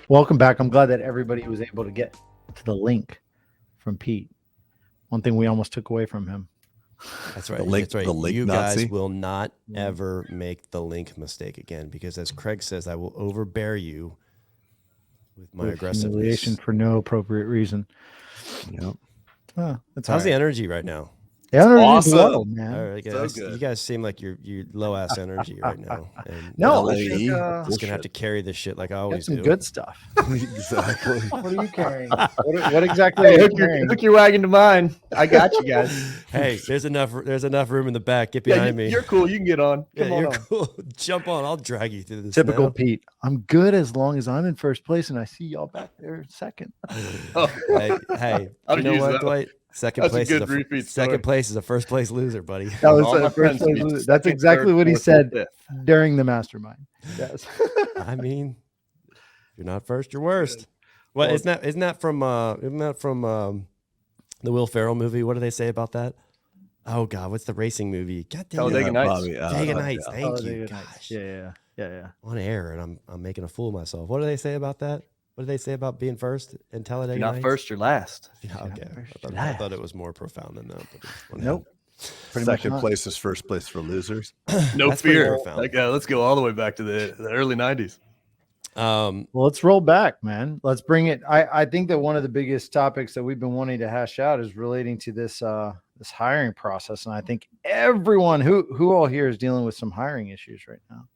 Welcome back. I'm glad that everybody was able to get to the link from Pete. One thing we almost took away from him. That's right. The link, That's right. the link You Nazi. guys will not ever make the link mistake again, because as Craig says, I will overbear you with my aggressiveness. Humiliation for no appropriate reason. Yep. How's the energy right now? The energy's awesome. low, man. All right, guys, good. you guys seem like you're low ass energy right now. And No, I LAE. think, just gonna have to carry this shit like I got always some do. good stuff. Exactly. What are you carrying? What exactly are you carrying? Hook your wagon to mine. I got you guys. Hey, there's enough room in the back. Get behind me. You're cool. You can get on. Yeah, Come on you're on. cool. Jump on. I'll drag you through this. Typical now. Pete. I'm good as long as I'm in first place and I see y'all back there second. Hey, I'll you know use what, that. Dwight? Second That's a place good is repeat story. second place is a first place loser, buddy. That was All my the first friends place. be That's second, exactly third, what he fourth, said fifth. during the mastermind. Yes. I mean, if you're not first, you're worst. Well, isn't that from the Will Ferrell movie? What do they say about that? Oh God, what's the racing movie? God damn it. Talladega Nights. Bobby, Talladega Nights. yeah. Thank you. Talladega Nights. Gosh. Yeah. On air, and I'm making a fool of myself. What do they say about that? What do they say about being first in Talladega You're not Nights? first or last. Yeah, okay. first, I thought it was more profound than that. But Nope. Pretty much Second not. place is first place for losers. No That's pretty fear. profound. Like, let's go all the way back to the early 90s. Well, let's roll back, man. Let's bring it. I think that one of the biggest topics that we've been wanting to hash out is relating to this this hiring process, and I think everyone who all here is dealing with some hiring issues right now.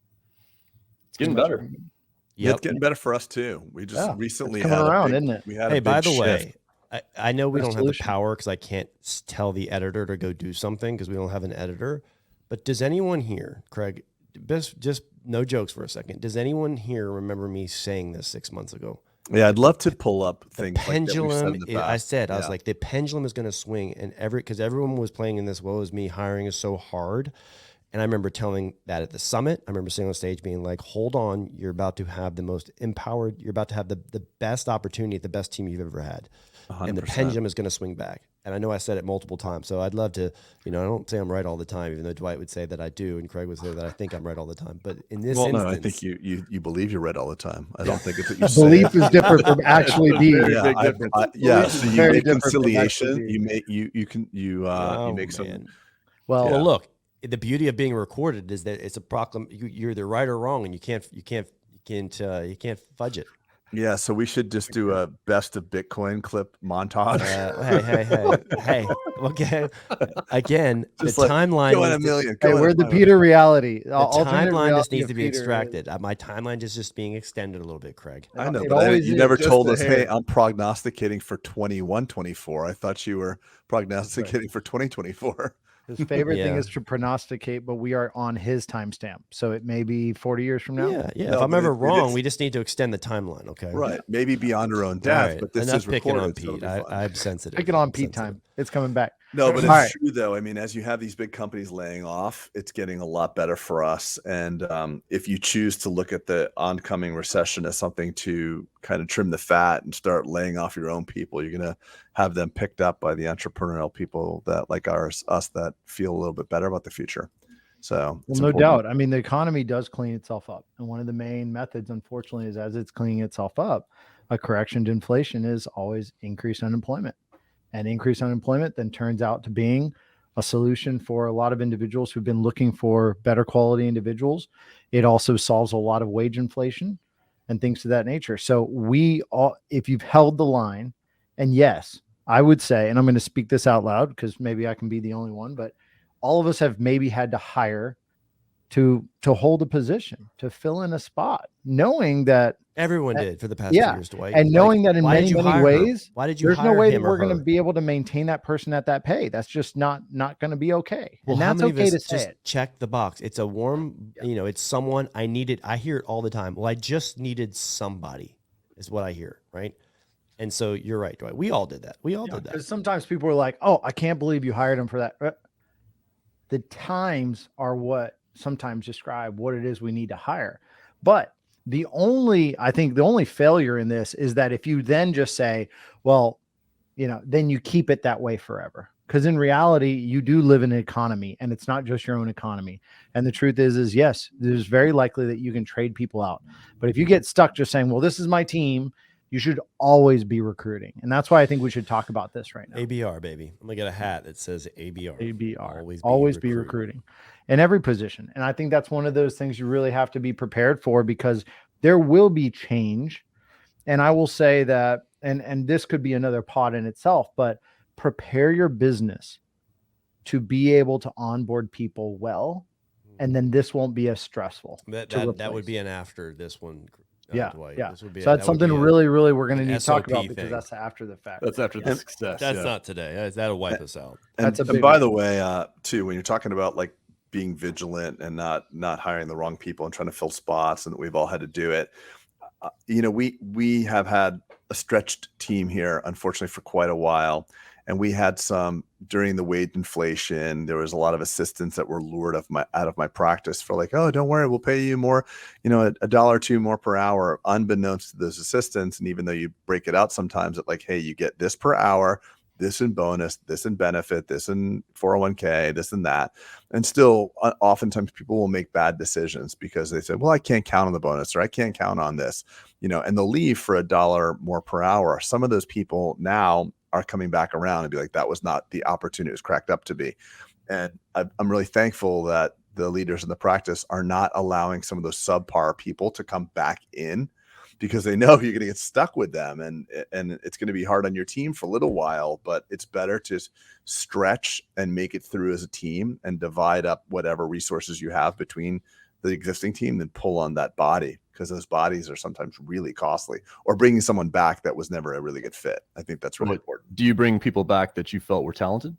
It's getting Pretty much better. everyone. It's getting better for us too. We just Yeah, recently it's coming had around, a big, isn't it? We had Hey, a by big the way, shift. I know we don't have the Resolution. power because I can't tell the editor to go do something because we don't have an editor. But does anyone here, Craig, just no jokes for a second, does anyone here remember me saying this 6 months ago? Yeah, I'd love to pull up The things pendulum, like that we've said in the I past. said, I was Yeah. like, the pendulum is going to swing, and because everyone was playing in this, woe is me, hiring is so hard. And I remember telling that at the summit. I remember sitting on stage being like, hold on, you're about to have the most empowered, you're about to have the best opportunity, the best team you've ever had. And the 100%. pendulum is going to swing back. And I know I said it multiple times. So I'd love to, I don't say I'm right all the time, even though Dwight would say that I do, and Craig would say that I think I'm right all the time. But in this Well, instance, no, I think you believe you're right all the time. I don't think it's what you say. Belief is different from actually being. Yeah, big I- difference. yeah. So you Very make different from conciliation. actually You make you make some. man. Well, Well, look, the beauty of being recorded is that it's a you're either right or wrong, and you can't fudge it. Yeah, so we should just do a best of Bitcoin clip montage. Hey. Okay. Again, Just the like, timeline. go in a needs to- million. hey, go in we're a the million. Peter reality. The Alternate timeline just reality needs of to be Peter. extracted. My timeline is just being extended a little bit, Craig. I know, It but always you is never just told a us, hair. hey, I'm prognosticating for 21-24. I thought you were prognosticating for 2024. His favorite thing Yeah. is to prognosticate, but we are on his timestamp, so it may be 40 years from now. Yeah. No, If I'm but ever it wrong, is- we just need to extend the timeline. Okay. Right. Maybe beyond our own All death, right. but this Enough is picking recorded. on so it'll Pete. be fun. I'm sensitive. Picking on I'm Pete sensitive. time. It's coming back. No, but it's All right. true though. I mean, as you have these big companies laying off, it's getting a lot better for us. And if you choose to look at the oncoming recession as something to kind of trim the fat and start laying off your own people, you're going to have them picked up by the entrepreneurial people that like us that feel a little bit better about the future. So it's Well, no important. doubt. I mean, the economy does clean itself up. And one of the main methods, unfortunately, is as it's cleaning itself up, a correction to inflation is always increased unemployment. And increased unemployment then turns out to being a solution for a lot of individuals who've been looking for better quality individuals. It also solves a lot of wage inflation and things to that nature. So we all, if you've held the line, and yes, I would say, and I'm going to speak this out loud because maybe I can be the only one, but all of us have maybe had to hire to hold a position, to fill in a spot, knowing that Everyone did for the past 2 yeah, years, Dwight. and knowing that in why did many, you many hire her? ways, Why did you there's hire no way that him or we're going her? to be able to maintain that person at that pay. That's just not going to be okay. Well, And how that's many okay of to us say just it. check the box? It's a warm, it's someone I needed. I hear it all the time. Well, I just needed somebody is what I hear. Right. And so you're right, Dwight. We all did that. We all did that. Because sometimes people are like, "Oh, I can't believe you hired him for that." The times are what sometimes describe what it is we need to hire. But I think the only failure in this is that if you then just say, well, then you keep it that way forever. Because in reality, you do live in an economy, and it's not just your own economy. And the truth is yes, there's very likely that you can trade people out. But if you get stuck just saying, well, this is my team, you should always be recruiting. And that's why I think we should talk about this right now. ABR, baby. I'm going to get a hat that says ABR. ABR. Always be recruiting in every position. And I think that's one of those things you really have to be prepared for, because there will be change. And I will say that, and this could be another pod in itself, but prepare your business to be able to onboard people well, and then this won't be as stressful. That would be an after this one. Dwight. Yeah. This would be so that's something really we're going to need to talk about, because thing. that's after the fact. That's after the success. That's not today. That'll wipe us out. And by the way, too, when you're talking about like being vigilant and not hiring the wrong people and trying to fill spots, and that we've all had to do it, we have had a stretched team here, unfortunately, for quite a while. And we had some during the wage inflation. There was a lot of assistants that were lured out of my practice for like, oh, don't worry, we'll pay you more, $1 or $2 more per hour, unbeknownst to those assistants. And even though you break it out sometimes at like, hey, you get this per hour, this in bonus, this in benefit, this in 401k, this and that. And still, oftentimes people will make bad decisions because they say, well, I can't count on the bonus, or I can't count on this, and they'll leave for $1 more per hour. Some of those people now are coming back around and be like, that was not the opportunity it was cracked up to be. And I'm really thankful that the leaders in the practice are not allowing some of those subpar people to come back in, because they know you're going to get stuck with them, and it's going to be hard on your team for a little while. But it's better to stretch and make it through as a team and divide up whatever resources you have between the existing team than pull on that body, because those bodies are sometimes really costly, or bringing someone back that was never a really good fit. I think that's really important. Do you bring people back that you felt were talented?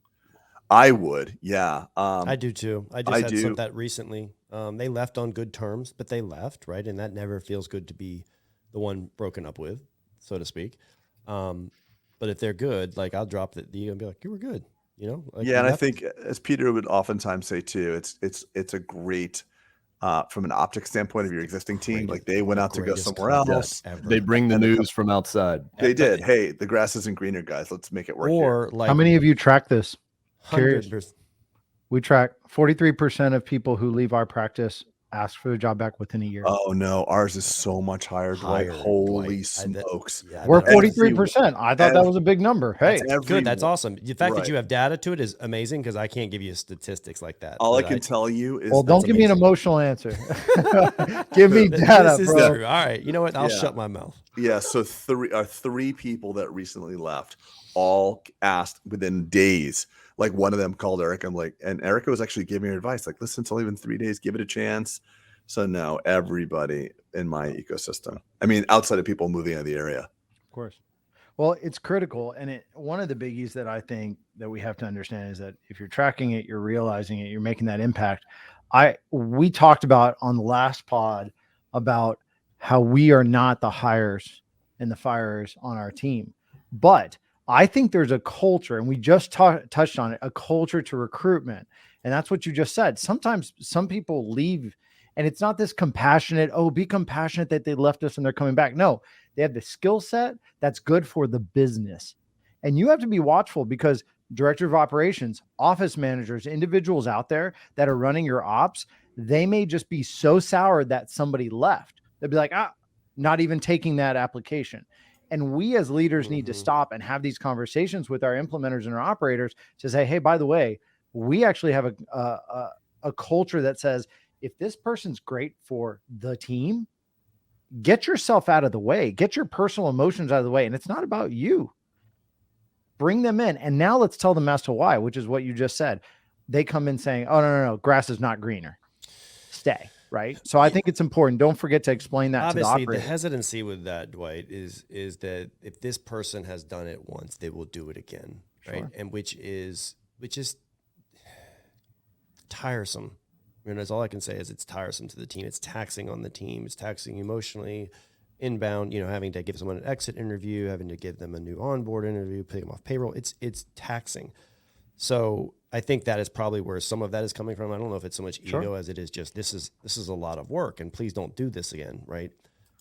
I would. Yeah. I do too. I just had some that recently. They left on good terms, but they left, right? And that never feels good to be the one broken up with, so to speak. But if they're good, like I'll drop the ego and be like, you were good, Like and I think, as Peter would oftentimes say too, it's a great, from an optics standpoint of your existing team, like they went out to go somewhere else. They bring the news from outside. They did. Hey, the grass isn't greener, guys. Let's make it work. Or here. like, how many of you track this? Curious. 100%. We track 43% of people who leave our practice ask for the job back within a year. Oh no, ours is so much higher. Dwight. Holy smokes. We're 43%. I thought that was a big number. Hey, that's good. That's awesome. The fact that you have data to it is amazing, because I can't give you statistics like that. All I can tell you is, well, don't give me an emotional answer. Give me data, this is bro. true. All right. You know what? I'll shut my mouth. Yeah. So three people that recently left all asked within days. Like one of them called Erica. and Erica was actually giving her advice. Like, listen, it's only been 3 days. Give it a chance. So no, everybody in my ecosystem. I mean, outside of people moving out of the area. Of course. Well, it's critical. And one of the biggies that I think that we have to understand is that if you're tracking it, you're realizing it, you're making that impact. We talked about on the last pod about how we are not the hires and the firers on our team. But I think there's a culture, and we just touched on it, a culture to recruitment. And that's what you just said. Sometimes some people leave, and it's not this compassionate, be compassionate that they left us and they're coming back. No, they have the skill set that's good for the business. And you have to be watchful, because director of operations, office managers, individuals out there that are running your ops, they may just be so sour that somebody left. They'll be like, not even taking that application. And we as leaders need to stop and have these conversations with our implementers and our operators to say, hey, by the way, we actually have a culture that says, if this person's great for the team, get yourself out of the way, get your personal emotions out of the way. And it's not about you. Bring them in. And now let's tell them as to why, which is what you just said. They come in saying, oh, no, grass is not greener. Stay. Right. So I think it's important. Don't forget to explain that to the operator. Obviously, the hesitancy with that, Dwight, is that if this person has done it once, they will do it again. Right. Sure. And which is tiresome. That's all I can say is it's tiresome to the team. It's taxing on the team. It's taxing emotionally, inbound, having to give someone an exit interview, having to give them a new onboard interview, pick them off payroll. It's taxing. So I think that is probably where some of that is coming from. I don't know if it's so much ego as it is just, this is a lot of work, and please don't do this again. Right.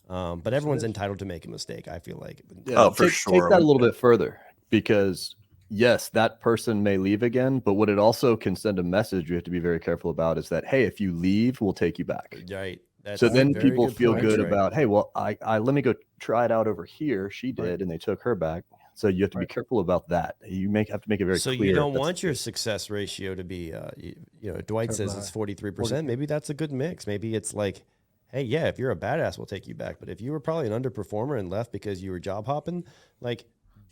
But everyone's entitled to make a mistake, I feel like. Yeah, for sure. Take that a little bit further, because yes, that person may leave again, but what it also can send a message you have to be very careful about is that, hey, if you leave, we'll take you back. Right. That's So a then very people good feel point, good Trey. about, hey, well, I let me go try it out over here. She did, Right. and they took her back. So you have to be careful about that. You have to make it very So clear. you don't that's want the your case. success ratio to be, Dwight says it's 43%. Maybe that's a good mix. Maybe it's like, hey, yeah, if you're a badass, we'll take you back. But if you were probably an underperformer and left because you were job hopping, like,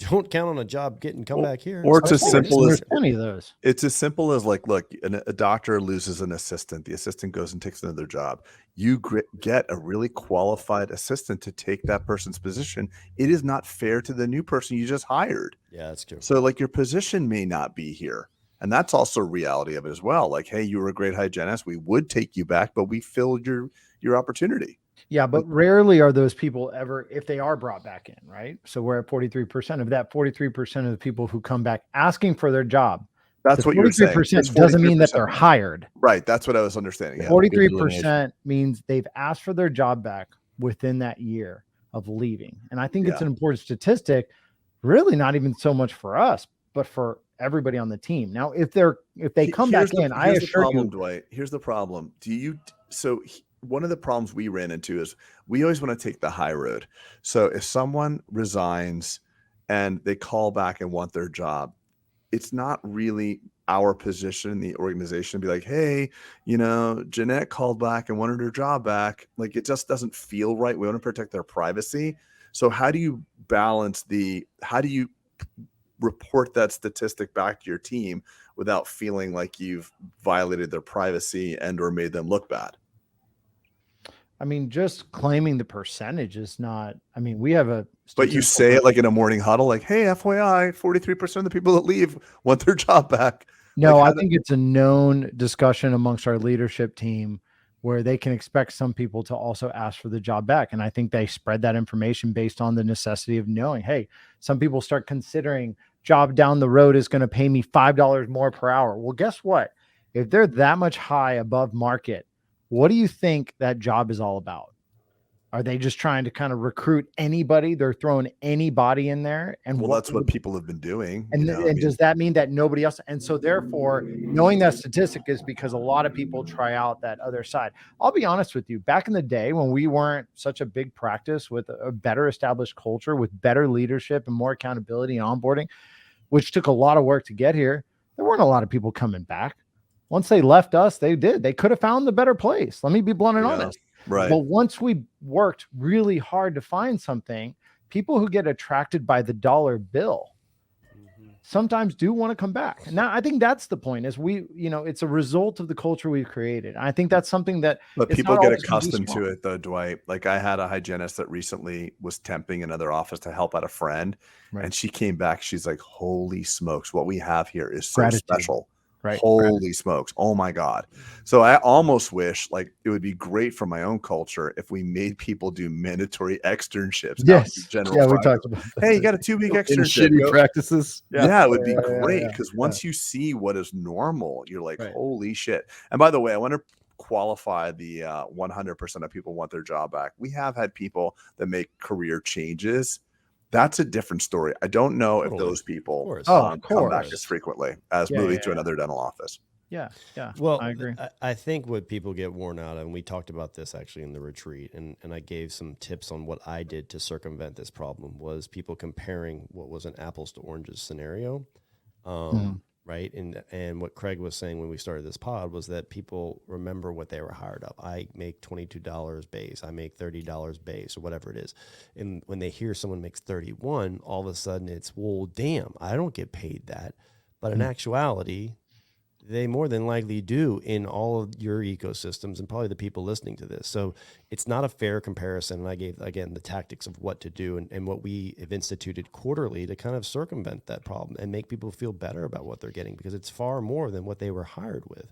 don't count on a job come back here. Or it's as Especially simple there's as plenty of those. it's as simple as like, look, a doctor loses an assistant. The assistant goes and takes another job. You get a really qualified assistant to take that person's position. It is not fair to the new person you just hired. Yeah, that's true. So like your position may not be here. And that's also a reality of it as well. Like, hey, you were a great hygienist. We would take you back, but we filled your opportunity. Yeah, but rarely are those people ever, if they are brought back in, right? So we're at 43%. Of that 43% of the people who come back asking for their job, That's the what you were saying. 43% It's doesn't mean that 43%. they're hired. Right. That's what I was understanding. Yeah. 43% means they've asked for their job back within that year of leaving. And I think it's an important statistic, really not even so much for us, but for everybody on the team. Now, if they come back in, I assure you, Dwight, here's the problem. One of the problems we ran into is we always want to take the high road. So if someone resigns and they call back and want their job, it's not really our position in the organization to be like, hey, Jeanette called back and wanted her job back. Like, it just doesn't feel right. We want to protect their privacy. So how do you report that statistic back to your team without feeling like you've violated their privacy and or made them look bad? I mean, just claiming the percentage is not, I mean, we have a, but you say it like in a morning huddle, like, hey, FYI, 43% of the people that leave want their job back. No, I think it's a known discussion amongst our leadership team where they can expect some people to also ask for the job back. And I think they spread that information based on the necessity of knowing, hey, some people start considering job down the road is going to pay me $5 more per hour. Well, guess what? If they're that much high above market, what do you think that job is all about? Are they just trying to kind of recruit anybody? They're throwing anybody in there. And that's what people have been doing. And, does that mean that nobody else? And so therefore, knowing that statistic is because a lot of people try out that other side. I'll be honest with you. Back in the day when we weren't such a big practice with a better established culture, with better leadership and more accountability and onboarding, which took a lot of work to get here, there weren't a lot of people coming back. Once they left us, they did. They could have found the better place. Let me be blunt and honest. Right. But once we worked really hard to find something, people who get attracted by the dollar bill sometimes do want to come back. And now I think that's the point is it's a result of the culture we've created. I think that's something that, but people get accustomed to it though, Dwight. Like I had a hygienist that recently was temping another office to help out a friend. Right. And she came back. She's like, holy smokes, what we have here is so special. Right. Holy smokes. Oh my God. So I almost wish like it would be great for my own culture if we made people do mandatory externships. Yes. Yeah, we talked about that. Hey, you got a 2-week externship. Shitty practices. Yeah, it would be great because once you see what is normal, you're like, holy shit. And by the way, I want to qualify the 100% of people want their job back. We have had people that make career changes. That's a different story. I don't know if those people come back as frequently as moving to another dental office. Yeah. Well, I agree. I think what people get worn out of, and we talked about this actually in the retreat, and I gave some tips on what I did to circumvent this problem, was people comparing what was an apples to oranges scenario. Right. And what Craig was saying when we started this pod was that people remember what they were hired up. I make $22 base. I make $30 base or whatever it is. And when they hear someone makes 31, all of a sudden it's, well, damn, I don't get paid that. But in actuality, they more than likely do in all of your ecosystems and probably the people listening to this. So it's not a fair comparison. And I gave, again, the tactics of what to do and what we have instituted quarterly to kind of circumvent that problem and make people feel better about what they're getting, because it's far more than what they were hired with.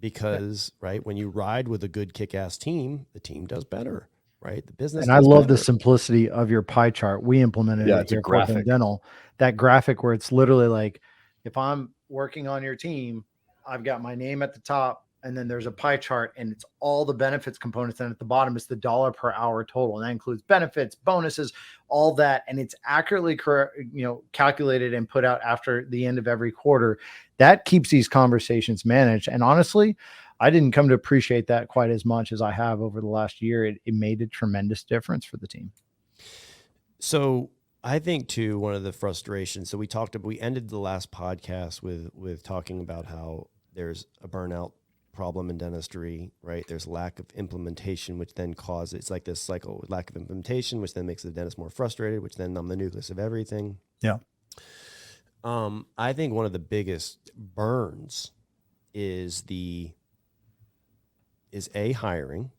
Because, right, when you ride with a good kick-ass team, the team does better, right? The business. And I love the simplicity of your pie chart. We implemented it here at Portland Dental. That graphic where it's literally like, if I'm working on your team, I've got my name at the top, and then there's a pie chart, and it's all the benefits components. And at the bottom is the dollar per hour total. And that includes benefits, bonuses, all that. And it's accurately calculated and put out after the end of every quarter. That keeps these conversations managed. And honestly, I didn't come to appreciate that quite as much as I have over the last year. It made a tremendous difference for the team. So I think too, one of the frustrations, so we ended the last podcast with talking about how there's a burnout problem in dentistry, right? There's lack of implementation, which then causes, it's like this cycle, lack of implementation, which then makes the dentist more frustrated, which then the nucleus of everything. Yeah. I think one of the biggest burns is A, hiring,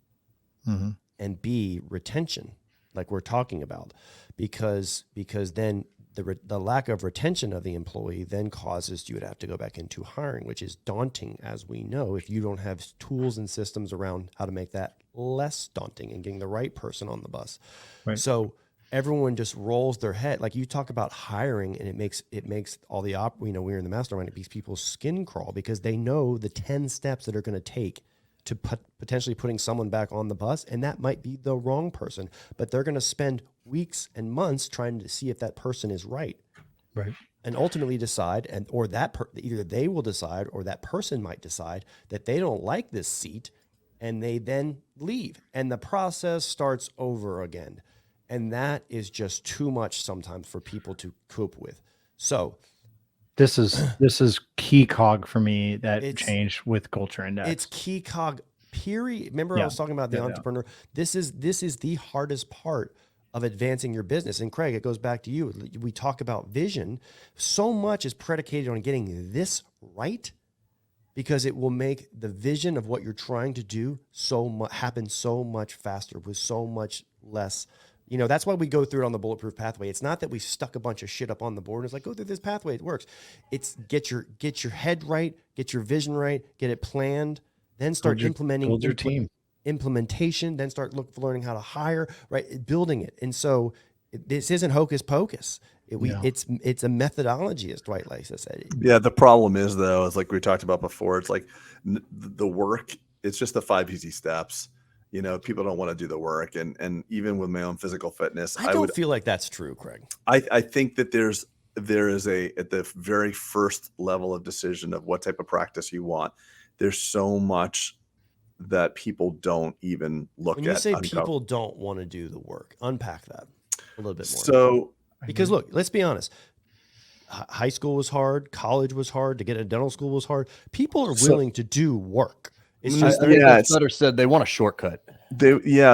and B, retention, like we're talking about, because then the lack of retention of the employee then causes you to have to go back into hiring, which is daunting, as we know, if you don't have tools and systems around how to make that less daunting and getting the right person on the bus. Right. So everyone just rolls their head. Like you talk about hiring, and it makes all the we're in the mastermind, it makes people's skin crawl because they know the 10 steps that are going to take to potentially putting someone back on the bus. And that might be the wrong person, but they're going to spend weeks and months trying to see if that person is right. Right. And ultimately decide, either they will decide or that person might decide that they don't like this seat, and they then leave. And the process starts over again. And that is just too much sometimes for people to cope with. So this is key cog for me that changed with Culture Index. It's key cog, period. Remember I was talking about the entrepreneur. This is the hardest part of advancing your business. And Craig, it goes back to you. We talk about vision. So much is predicated on getting this right, because it will make the vision of what you're trying to do happen so much faster with so much less. That's why we go through it on the Bulletproof pathway. It's not that we stuck a bunch of shit up on the board. It's like, go through this pathway. It works. It's get your head right, get your vision right, get it planned, then start implementing. Build your team. Implementation, then start learning how to hire, right? Building it. And so this isn't hocus pocus. It's a methodology, as Dwight likes to say. Yeah. The problem is, though, is like we talked about before, it's like the work, it's just the 5 easy steps. People don't want to do the work. And even with my own physical fitness, I don't feel like that's true, Craig. I think that there is at the very first level of decision of what type of practice you want, there's so much that people don't even look at. When you say people don't want to do the work, unpack that a little bit more. So, because look, let's be honest. High school was hard. College was hard. To get into dental school was hard. People are willing to do work. It's just better said they want a shortcut.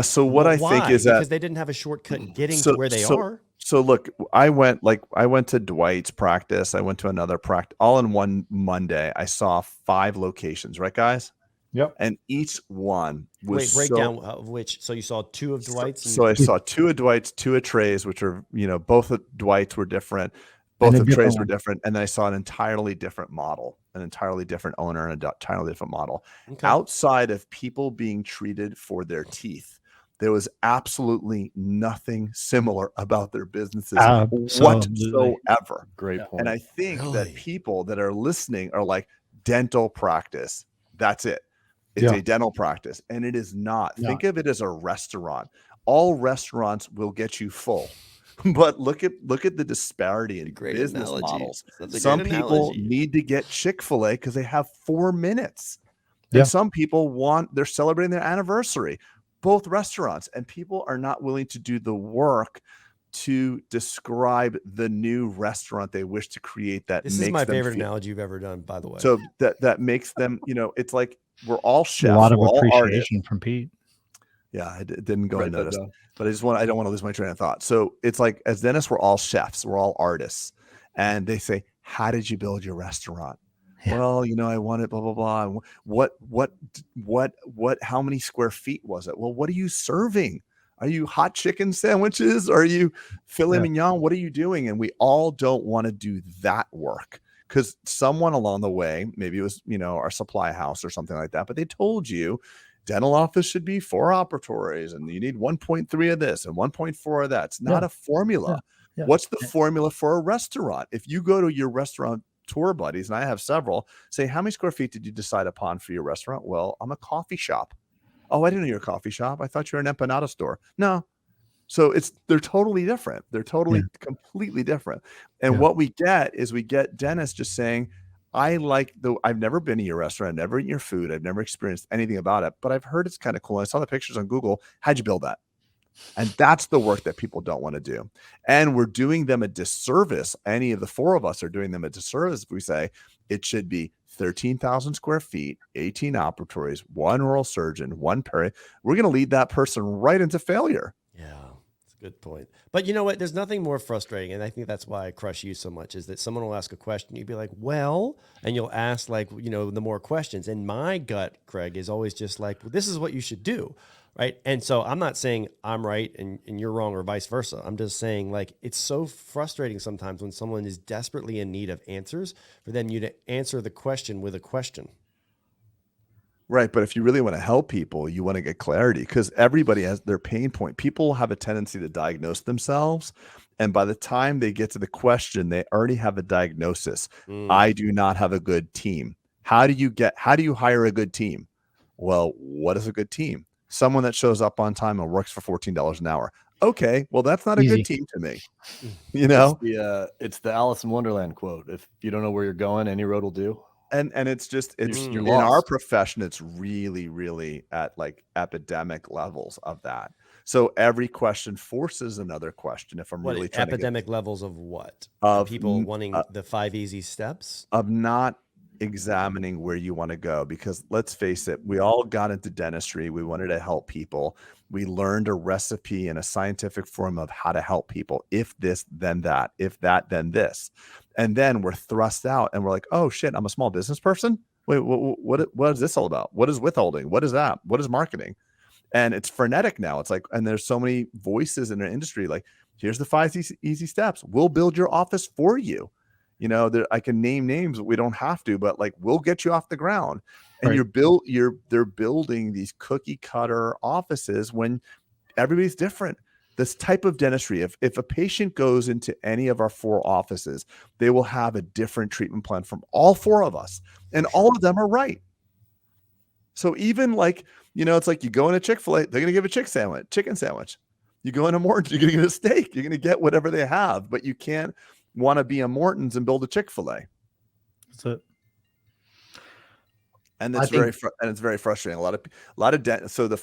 So what I think is because they didn't have a shortcut getting to where they are. So look, I went to Dwight's practice. I went to another practice all in one Monday. I saw 5 locations, right, guys? Yep. And each one was breakdown of which. So you saw 2 of Dwight's. So I saw 2 of Dwight's, 2 of Trey's, which are, both of Dwight's were different. Both of Trey's were different. And then I saw an entirely different model, an entirely different owner, and an entirely different model. Okay. Outside of people being treated for their teeth, there was absolutely nothing similar about their businesses whatsoever. Great point. And I think that people that are listening are like, dental practice, that's it. It's a dental practice. And it is not. Yeah. Think of it as a restaurant. All restaurants will get you full. But look at the disparity in business models. Some people need to get Chick-fil-A because they have 4 minutes. And some people they're celebrating their anniversary. Both restaurants, and people are not willing to do the work to describe the new restaurant they wish to create. This is my favorite analogy you've ever done, by the way. So that makes them, it's like we're all chefs. A lot of appreciation from Pete. Yeah, it didn't go unnoticed. But I don't want to lose my train of thought. So it's like, as dentists, we're all chefs, we're all artists. And they say, how did you build your restaurant? Yeah. Well, I wanted blah, blah, blah. What, how many square feet was it? Well, what are you serving? Are you hot chicken sandwiches? Are you filet mignon? What are you doing? And we all don't want to do that work because someone along the way, maybe it was, our supply house or something like that, but they told you, dental office should be 4 operatories and you need 1.3 of this and 1.4 of that. It's not a formula. Yeah. What's the formula for a restaurant? If you go to your restaurant tour buddies, and I have several, say, how many square feet did you decide upon for your restaurant? Well, I'm a coffee shop. Oh, I didn't know you're a coffee shop. I thought you were an empanada store. No. So they're totally different. They're totally completely different. And what we get is we get dentists just saying, I've never been to your restaurant, I've never eaten your food, I've never experienced anything about it, but I've heard it's kind of cool. I saw the pictures on Google. How'd you build that? And that's the work that people don't want to do. And we're doing them a disservice. Any of the four of us are doing them a disservice if we say it should be 13,000 square feet, 18 operatories, one oral surgeon, one peri. We're going to lead that person right into failure. Yeah, that's a good point. But you know what? There's nothing more frustrating, and I think that's why I crush you so much, is that someone will ask a question, you'd be like, well, and you'll ask like, the more questions. And my gut, Craig, is always just like, well, this is what you should do. Right. And so I'm not saying I'm right and you're wrong or vice versa. I'm just saying, like, it's so frustrating sometimes when someone is desperately in need of answers for them you to answer the question with a question. Right. But if you really want to help people, you want to get clarity, because everybody has their pain point. People have a tendency to diagnose themselves. And by the time they get to the question, they already have a diagnosis. I do not have a good team. How do you hire a good team? Well, what is a good team? Someone that shows up on time and works for $14 an hour. Okay, well, that's not a good team to me. It's the Alice in Wonderland quote. If you don't know where you're going, any road will do. And it's You're in lost. our profession, it's really, really at like epidemic levels of that. So every question forces another question. If I'm really trying epidemic levels of what? Of people wanting the 5 easy steps of not examining where you want to go, because let's face it, we all got into dentistry. We wanted to help people. We learned a recipe in a scientific form of how to help people. If this, then that. If that, then this. And then we're thrust out and we're like, oh shit, I'm a small business person. Wait, what is this all about? What is withholding? What is that? What is marketing? And it's frenetic now. It's like, and there's so many voices in our industry. Like, here's the 5 easy steps. We'll build your office for you. I can name names, but we don't have to, but like, we'll get you off the ground. And they're building these cookie cutter offices when everybody's different. This type of dentistry, if a patient goes into any of our 4 offices, they will have a different treatment plan from all 4 of us, and all of them are right. So even like, it's like you go in a Chick-fil-A, they're going to give a chicken sandwich. You go into Morton's, you're going to get a steak. You're going to get whatever they have, but you can't want to be a Morton's and build a Chick-fil-A. That's it. And it's very frustrating. So the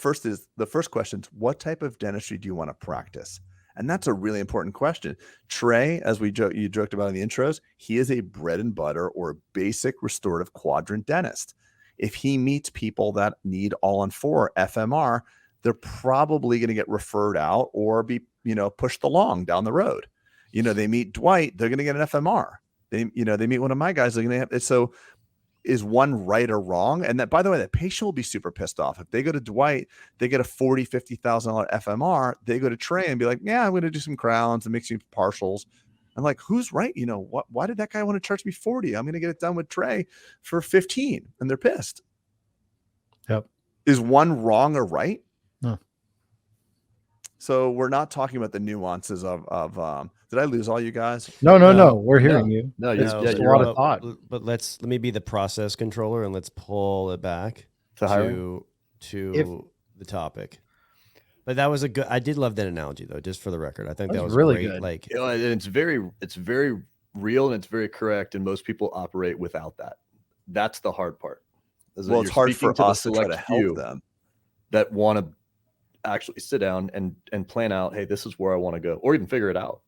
first question is, what type of dentistry do you want to practice? And that's a really important question. Trey, as you joked about in the intros, he is a bread and butter or basic restorative quadrant dentist. If he meets people that need all-on-4 FMR, they're probably going to get referred out or be, pushed along down the road. They meet Dwight, they're going to get an FMR. They meet one of my guys, they're going to have it. So is one right or wrong? And that, by the way, that patient will be super pissed off. If they go to Dwight, they get a $40,000-$50,000 FMR. They go to Trey and be like, yeah, I'm going to do some crowns and make some partials. I'm like, who's right? Why did that guy want to charge me 40? I'm going to get it done with Trey for 15, and they're pissed. Yep. Is one wrong or right? No. So we're not talking about the nuances of did I lose all you guys? No. We're hearing you. No, it's yeah, just a you're lot of thought. But let me be the process controller and let's pull it back to the topic. But that was I did love that analogy though, just for the record. I think that was really great. good. Like, and it's very real and it's very correct. And most people operate without that. That's the hard part. Well, it's hard for us to try to help them that want to actually sit down and plan out, hey, this is where I want to go, or even figure it out.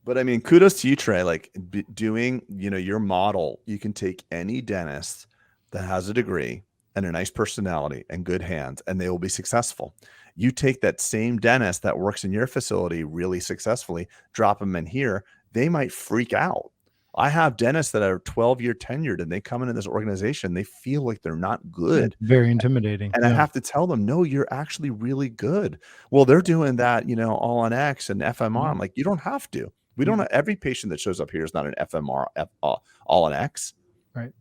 But I mean, kudos to you, Trey. Like doing, your model, you can take any dentist that has a degree and a nice personality and good hands, and they will be successful. You take that same dentist that works in your facility really successfully, drop them in here, they might freak out. I have dentists that are 12-year tenured and they come into this organization, they feel like they're not good. It's very intimidating. And I have to tell them, no, you're actually really good. Well, they're doing that, all on X and FMR. I'm like, you don't have to. We don't have, every patient that shows up here is not an FMR all on X. Right.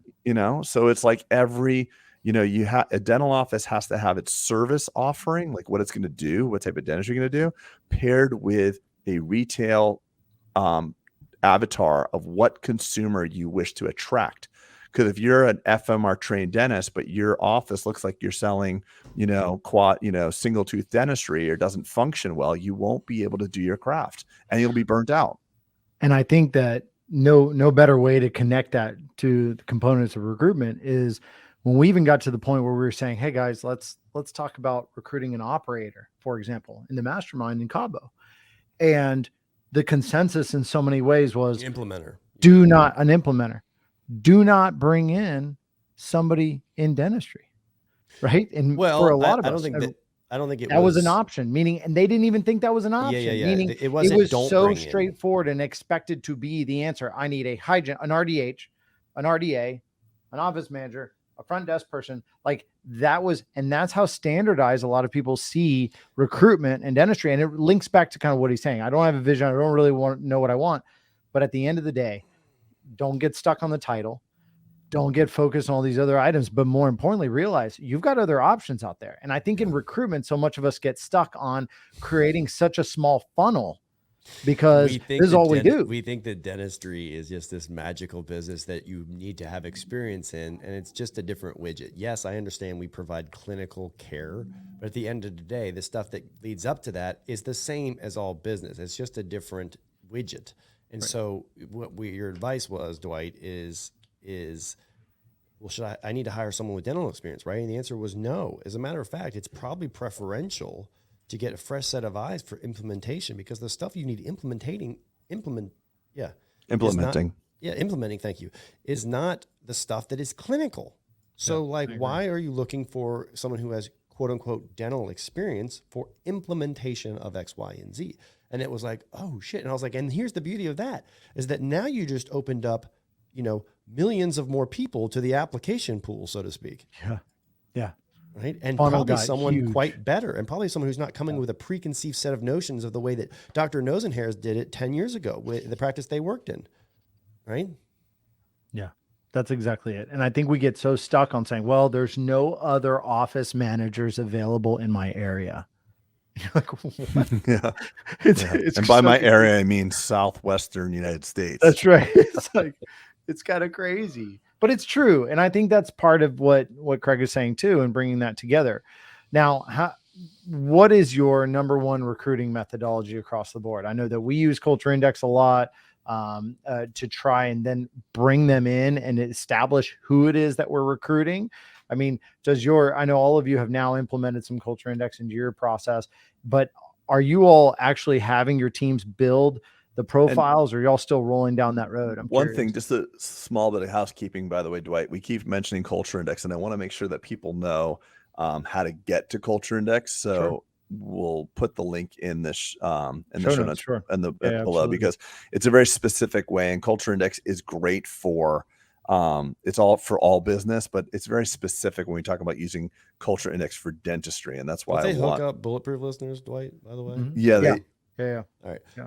So it's like every, a dental office has to have its service offering, like what it's going to do, what type of dentistry you're going to do, paired with a retail avatar of what consumer you wish to attract. Because if you're an FMR trained dentist, but your office looks like you're selling, single tooth dentistry or doesn't function well, you won't be able to do your craft and you'll be burnt out. And I think that no better way to connect that to the components of recruitment is when we even got to the point where we were saying, hey guys, let's talk about recruiting an operator, for example, in the mastermind in Cabo. And the consensus in so many ways was Implementer. an implementer. Do not bring in somebody in dentistry. Right. And for a lot of us, I don't think it was an option, meaning, and they didn't even think that was an option. Yeah. Meaning it was so straightforward and expected to be the answer. I need a hygiene, an RDH, an RDA, an office manager, a front desk person. Like that was, and that's how standardized a lot of people see recruitment and dentistry. And it links back to kind of what he's saying. I don't have a vision. I don't really want to know what I want. But at the end of the day, don't get stuck on the title. Don't get focused on all these other items, but more importantly, realize you've got other options out there. And I think in recruitment, so much of us get stuck on creating such a small funnel because this is all we do. We think that dentistry is just this magical business that you need to have experience in, and it's just a different widget. Yes, I understand we provide clinical care, but at the end of the day, the stuff that leads up to that is the same as all business. It's just a different widget. And so your advice was, Dwight, is well, I need to hire someone with dental experience, right? And the answer was no. As a matter of fact, it's probably preferential to get a fresh set of eyes for implementation, because the stuff you need implementing, thank you, is not the stuff that is clinical. So why are you looking for someone who has quote unquote dental experience for implementation of X, Y, and Z? And it was like, oh shit. And I was like, and here's the beauty of that, is that now you just opened up, millions of more people to the application pool, so to speak. Yeah. Right. And Funnel probably got someone huge. quite better, and probably someone who's not coming with a preconceived set of notions of the way that Dr. Nosenhairs did it 10 years ago with the practice they worked in. Right. Yeah, that's exactly it. And I think we get so stuck on saying, well, there's no other office managers available in my area. You're like, what? Yeah. It's and by so my confusing. area, I mean Southwestern United States. That's right. It's like, it's kind of crazy, but it's true. And I think that's part of what Craig is saying too, and bringing that together. Now, what is your number one recruiting methodology across the board? I know that we use Culture Index a lot to try and then bring them in and establish who it is that we're recruiting. I mean, I know all of you have now implemented some Culture Index into your process, but are you all actually having your teams build the profiles, or are y'all still rolling down that road? One thing, just a small bit of housekeeping, by the way, Dwight, we keep mentioning Culture Index, and I want to make sure that people know how to get to Culture Index. So we'll put the link in this in the show notes and below, absolutely, because it's a very specific way, and Culture Index is great for it's all for all business, but it's very specific when we talk about using Culture Index for dentistry, and that's why they hook up Bulletproof listeners, Dwight, by the way. Mm-hmm. Yeah. All right. Yeah.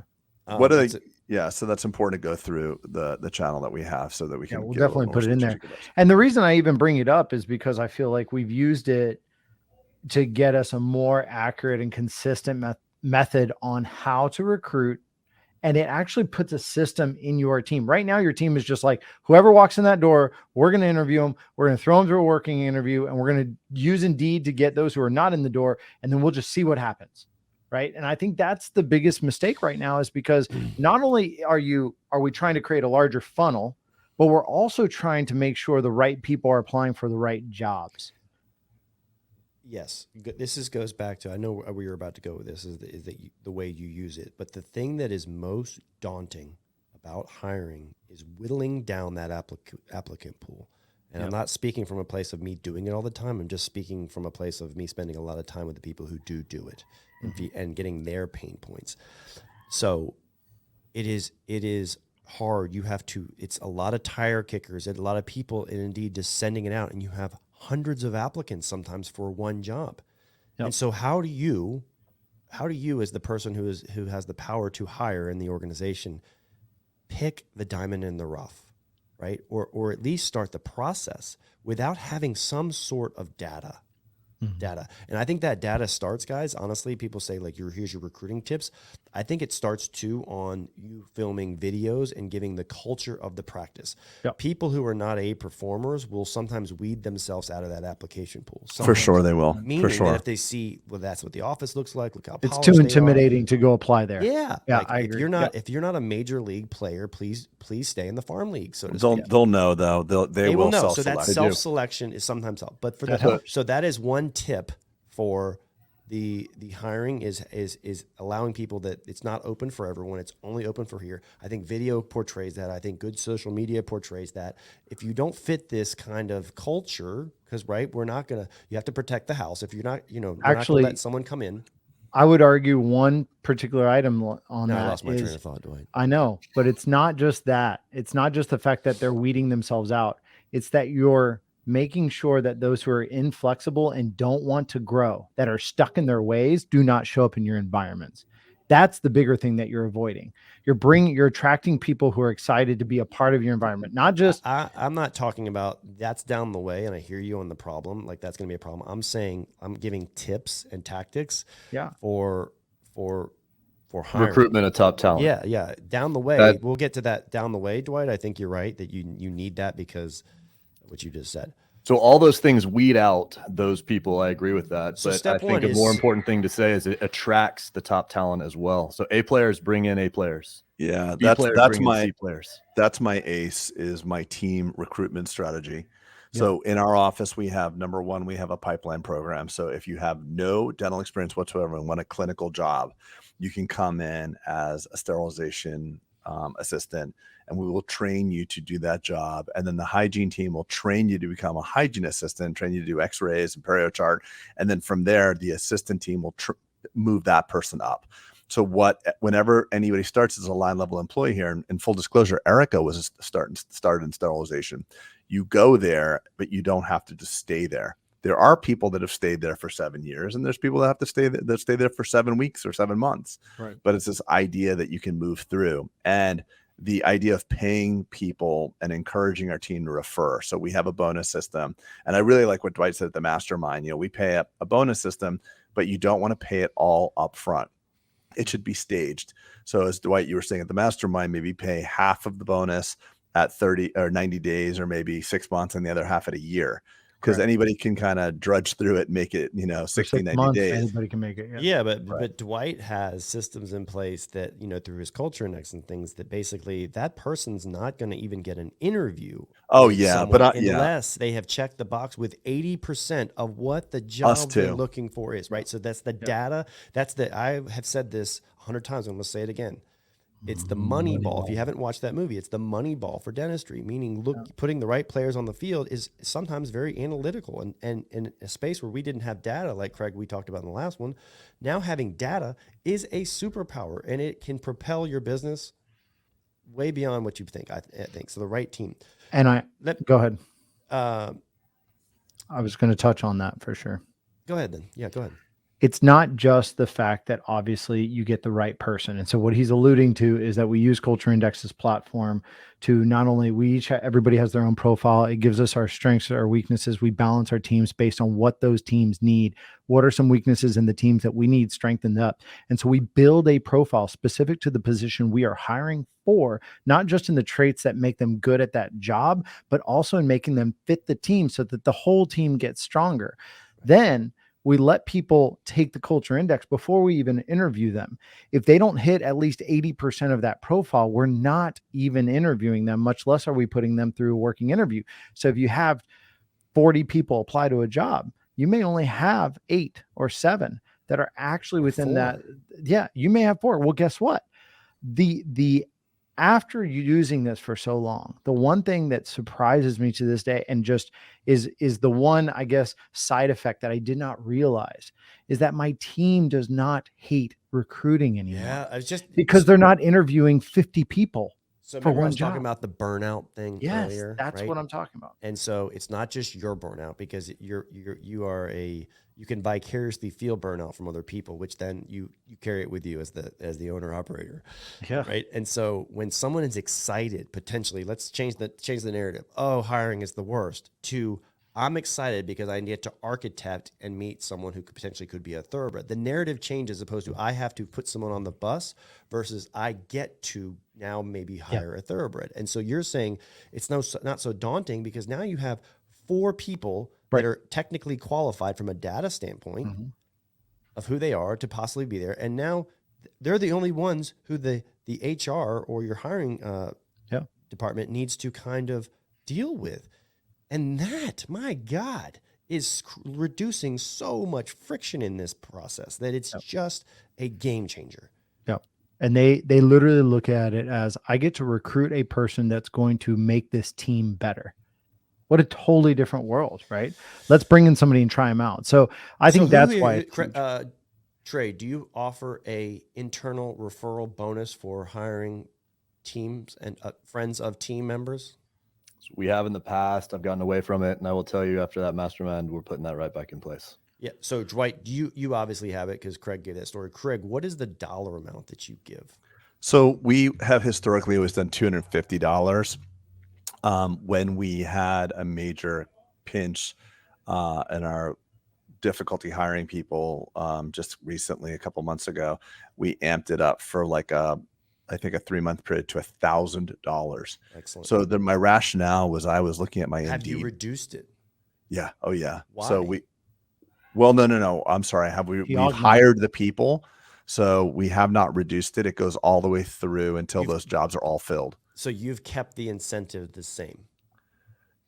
What are they? Yeah, so that's important to go through the channel that we have so that we can. We'll definitely put it in there. And the reason I even bring it up is because I feel like we've used it to get us a more accurate and consistent method on how to recruit. And it actually puts a system in your team. Right now, your team is just like, whoever walks in that door, we're going to interview them. We're going to throw them through a working interview, and we're going to use Indeed to get those who are not in the door. And then we'll just see what happens. Right. And I think that's the biggest mistake right now, is because not only are we trying to create a larger funnel, but we're also trying to make sure the right people are applying for the right jobs. Yes. This goes back to, I know where you're about to go with this, is the way you use it. But the thing that is most daunting about hiring is whittling down that applicant pool. And I'm not speaking from a place of me doing it all the time. I'm just speaking from a place of me spending a lot of time with the people who do it. And getting their pain points. So it is hard. It's a lot of tire kickers and a lot of people, and Indeed just sending it out, and you have hundreds of applicants sometimes for one job. Yep. And so how do you, as the person who has the power to hire in the organization, pick the diamond in the rough, right? Or at least start the process without having some sort of data. And I think that data starts, guys. Honestly, people say like, here's your recruiting tips. I think it starts too on you filming videos and giving the culture of the practice. Yep. People who are not A performers will sometimes weed themselves out of that application pool. For sure they will. Meaning For sure. that if they see, well, that's what the office looks like. Look how It's polished too they are. intimidating to go apply there. Yeah, Yeah, like I if agree. you're not Yeah. if you're not a major league player, please stay in the farm league. So to They'll speak. they'll know though. They will know. So that self-select. self-selection is sometimes help. But for That the helps. so that is one tip for the hiring is allowing people that it's not open for everyone. It's only open for here. I think video portrays that. I think good social media portrays that. If you don't fit this kind of culture, because we're not gonna. You have to protect the house. If you're not, you're not Actually, gonna let someone come in. I would argue one particular item on Now that I lost my is, train of thought, Dwight. I know, but it's not just that. It's not just the fact that they're weeding themselves out. It's that you're making sure that those who are inflexible and don't want to grow, that are stuck in their ways, do not show up in your environments. That's the bigger thing that you're avoiding. You're attracting people who are excited to be a part of your environment, not just. I'm not talking about that's down the way, and I hear you on the problem. Like that's going to be a problem. I'm saying I'm giving tips and tactics. Yeah. For hiring. Recruitment of top talent. Yeah. Down the way, we'll get to that down the way, Dwight. I think you're right that you need that because of what you just said. So all those things weed out those people. I agree with that. So but step I think one a more is- important thing to say is it attracts the top talent as well. So A players bring in A players. Yeah, B that's players that's bring in my C players. that's my ace is my team recruitment strategy. So in our office, we have number one, we have a pipeline program. So if you have no dental experience whatsoever and want a clinical job, you can come in as a sterilization assistant, and we will train you to do that job. And then the hygiene team will train you to become a hygiene assistant, train you to do x-rays and perio chart. And then from there, the assistant team will move that person up. So whenever anybody starts as a line level employee here, and in full disclosure, Erica was started in sterilization. You go there, but you don't have to just stay there. There are people that have stayed there for 7 years, and there's people that have to stay there for 7 weeks or 7 months. Right. But it's this idea that you can move through, and the idea of paying people and encouraging our team to refer. So we have a bonus system, and I really like what Dwight said at the mastermind. We pay a bonus system, but you don't want to pay it all up front. It should be staged. So as Dwight, you were saying at the mastermind, maybe pay half of the bonus at 30 or 90 days, or maybe 6 months, and the other half at a year. Because anybody can kind of drudge through it, make it, 60, 90 days. Anybody can make it. Yeah, but Dwight has systems in place that, through his culture index and things that basically that person's not going to even get an interview. Oh yeah, but unless they have checked the box with 80% of what the job they're looking for is, right? So that's the data. I have said this 100 times. I'm going to say it again. It's the money ball. If you haven't watched that movie, it's the money ball for dentistry, meaning putting the right players on the field is sometimes very analytical. And in a space where we didn't have data, like Craig, we talked about in the last one, now having data is a superpower, and it can propel your business way beyond what you think, I think. So the right team. And go ahead. I was going to touch on that for sure. Go ahead then. Yeah, go ahead. It's not just the fact that obviously you get the right person. And so what he's alluding to is that we use Culture Index's platform to not only everybody has their own profile. It gives us our strengths, our weaknesses. We balance our teams based on what those teams need. What are some weaknesses in the teams that we need strengthened up? And so we build a profile specific to the position we are hiring for, not just in the traits that make them good at that job, but also in making them fit the team so that the whole team gets stronger. Then we let people take the culture index before we even interview them. If they don't hit at least 80% of that profile, we're not even interviewing them, much less are we putting them through a working interview. So if you have 40 people apply to a job, you may only have 8 or 7 that are actually within that. Yeah, you may have 4. Well, guess what? After using this for so long, the one thing that surprises me to this day and just is the one, I guess, side effect that I did not realize is that my team does not hate recruiting anymore. Yeah, I was just because they're not interviewing 50 people. So for I one was job. talking about the burnout thing earlier. That's right? what I'm talking about. And so it's not just your burnout, because you can vicariously feel burnout from other people, which then you carry it with you as the owner operator. Yeah. Right. And so when someone is excited, potentially, let's change the narrative. Oh, hiring is the worst. To I'm excited because I get to architect and meet someone who could be a thoroughbred. The narrative changes as opposed to I have to put someone on the bus versus I get to now maybe hire a thoroughbred. And so you're saying it's not so daunting because now you have 4 people that are technically qualified from a data standpoint of who they are to possibly be there. And now they're the only ones who the HR or your hiring department needs to kind of deal with. And that, my God, is reducing so much friction in this process that it's just a game changer. Yep. And they literally look at it as I get to recruit a person that's going to make this team better. What a totally different world, right? Let's bring in somebody and try them out. So I think that's why. Trey, do you offer a internal referral bonus for hiring teams and friends of team members? We have in the past. I've gotten away from it, and I will tell you after that mastermind, we're putting that right back in place. Yeah. So Dwight, you obviously have it because Craig gave that story. Craig, what is the dollar amount that you give? So we have historically always done $250. When we had a major pinch in our difficulty hiring people just recently, a couple months ago, we amped it up for like I think a 3-month period to $1,000. Excellent. So my rationale was I was looking at my Have Indeed. you reduced it? Yeah. Oh yeah. Why? So no. I'm sorry. We've hired the people. So we have not reduced it. It goes all the way through until those jobs are all filled. So you've kept the incentive the same.